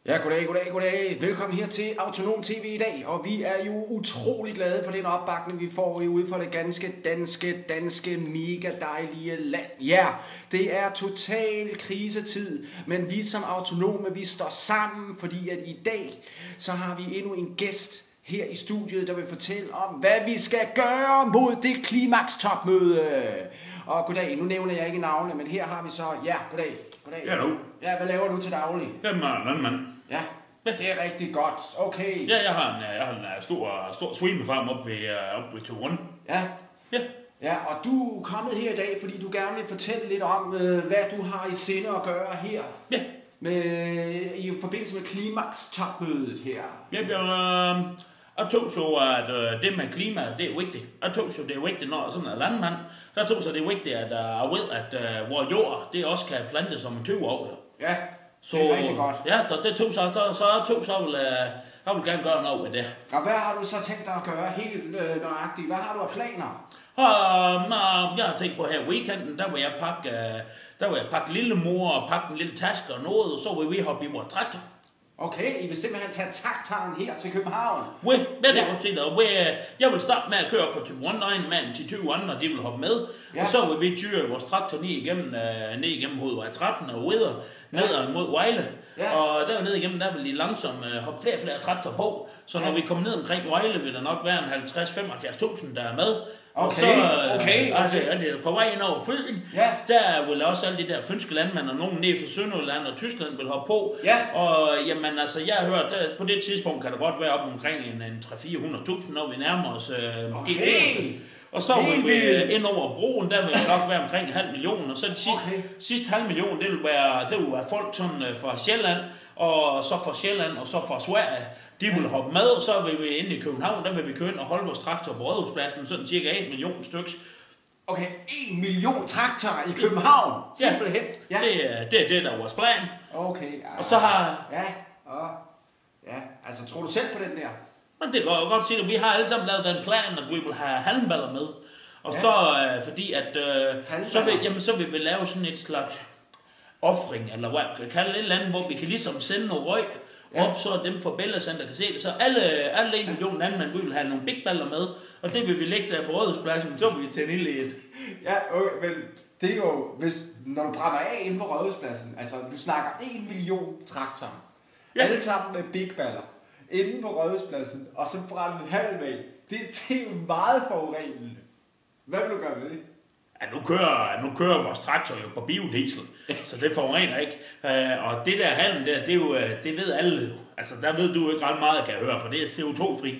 Ja, goddag. Velkommen her til Autonom TV i dag, og vi er jo utrolig glade for den opbakning, vi får ude for det ganske danske, mega dejlige land. Ja, det er total krisetid, men vi som autonome, vi står sammen, fordi at i dag, så har vi endnu en gæst her i studiet, der vil fortælle om, hvad vi skal gøre mod det klimakstopmøde. Og goddag, nu nævner jeg ikke navne, men her har vi så, ja, goddag. Ja, du. Ja, hvad laver du til daglig? Jamen, landmand. Ja, det er rigtig godt. Okay. Ja, jeg har en stor svinefarm op ved Turen. Ja. Ja. Ja, og du er kommet her i dag, fordi du gerne vil fortælle lidt om, hvad du har i sinde at gøre her. Ja. I forbindelse med klimakstopmødet her. Ja, jeg tog så, at det med klima, det er vigtigt. Jeg tog så, det er vigtigt, når sådan en landmand, der tog så, det er vigtigt, at jeg ved, at vores jord, det også kan plantes om 20 år. Ja, så, det er rigtig godt. Ja, så det tog så, jeg vil gerne gøre noget med det. Og hvad har du så tænkt dig at gøre helt nøjagtigt? Hvad har du af planer? Jeg har tænkt på her weekenden, der vil jeg pakke lillemor og pakke en lille taske og noget, og så vil vi hoppe i vores traktor. Okay, I vil simpelthen tage traktoren her til København? Jeg vil starte med at køre på Turen, med en 10-20 andre, de vil hoppe med. Ja. Og så vil vi tyre vores traktor ned igennem hovedvej 13 og videre, ned mod Vejle. Ja. Og der ned igennem, der vil de langsomt hoppe flere traktorer på. Så når vi kommer ned omkring Vejle, vil der nok være en 50-75.000, der er med. Okay. Og det på vej ind over Fyn, der vil også alle de der fynske landmænd og nogen ned fra Sønderjylland og Tyskland vil hoppe på. Ja. Og jamen altså, jeg har hørt, at på det tidspunkt kan der godt være op omkring en 300-400.000, når vi nærmer os. Og så vil vi ind over broen, der vil nok være omkring 500.000, og så det sidste 500.000, det vil være folk sådan fra Sjælland, og så fra Sjælland, og så fra Sverige. De vil hoppe med, og så vil vi inde i København, der vil vi køre ind og holde vores traktor på Rådhuspladsen, sådan cirka 1 million stykker. Okay, 1 million traktorer i København? Simpelthen? Ja. Det er der er vores plan. Okay. Og så har... Ja, altså tror du selv på den der? Men det går godt sige, at vi har alle sammen lavet den plan, at vi vil have halmballer med. Og så fordi at... så vil vi lave sådan et slags offring, eller hvad man kan kalde det, et eller andet, hvor vi kan ligesom sende noget røg op, så dem fra Bellacenter kan se det. Så alle 1 million landmænd vil have nogle bigballer med, og det vil vi lægge der på Rådhuspladsen, så vil vi tænde ild i et. Ja, okay, men det er jo, når du brænder af inde på Rådhuspladsen, altså du snakker 1 million traktorer, alle sammen med bigballer, inde på Rådhuspladsen, og så brænder en halv af. Det er jo meget forurenende. Hvad vil du gøre med det? Ja, nu kører vores traktor jo på biodiesel, så det forurener ikke. Og det der halm der, det ved alle jo. Altså, der ved du ikke ret meget, kan jeg høre, for det er CO2-fri.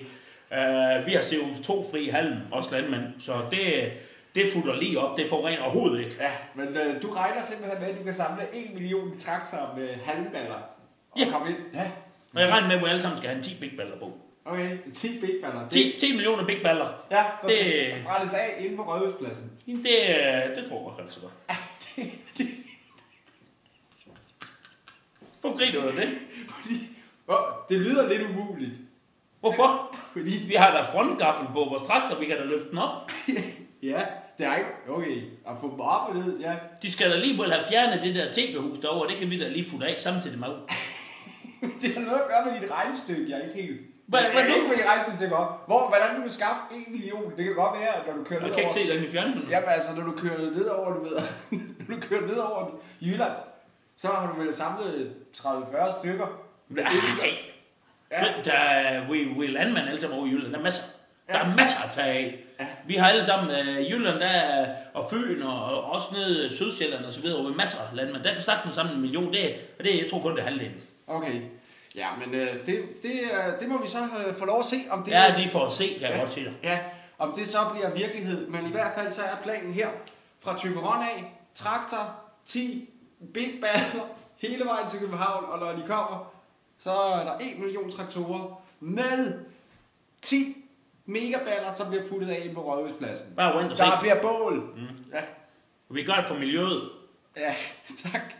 Vi har CO2-fri halm, også landmænd, så det futter lige op, det forurener overhovedet ikke. Ja, men du regner simpelthen med, at du kan samle 1 million traktorer med halmballer og komme ind? Ja. Og jeg regner med, at vi alle sammen skal have 10 bigballer på. Okay, 10 bigballer. 10 millioner bigballer. Ja, der skal brændes af inde på Rådhuspladsen. Det tror jeg altså godt. Hvorfor griner du det? Fordi det lyder lidt umuligt. Hvorfor? Fordi vi har da frontgaffel på vores traktor, vi kan da løfte den op. Ja, det er ikke... Okay, at få dem op og ned, ja. De skal da lige have fjernet det der tv-hus derovre, det kan vi da lige futte af samtidig med. Det har noget at gøre med dit regnestykke, jeg er ikke helt... Hvad ikke med dit regnestykke til op? Hvordan kan du skaffe 1 million? Det kan godt være, at når du kører ned over... Jeg kan ikke se den i fjernsynet. Jamen altså, når du kører ned over, når du kører ned over Jylland, så har du vel samlet 30-40 stykker. Nej. Vi er landmænd alle sammen over Jylland. Der er masser. Der er masser at tage af. Ja. Vi har alle sammen Jylland og Fyn og også nede Sydsjælland og så videre. Vi er masser af landmænd. Der kan sagtens sammen 1 million. Jeg tror kun det er halvdelen. Okay. Ja, men det må vi så få lov at se, om det... Ja, de får at se, kan jeg godt sige dig. Ja, om det så bliver virkelighed. Men i hvert fald så er planen her fra Thyborøn af, traktor, 10 bigballer hele vejen til København, og når de kommer, så er der 1 million traktorer med 10 megaballer, som bliver fuldet af inde på Rådhuspladsen. Bare rundt og se. Der bliver bål. Ja. Vi gør det for miljøet. Ja, tak.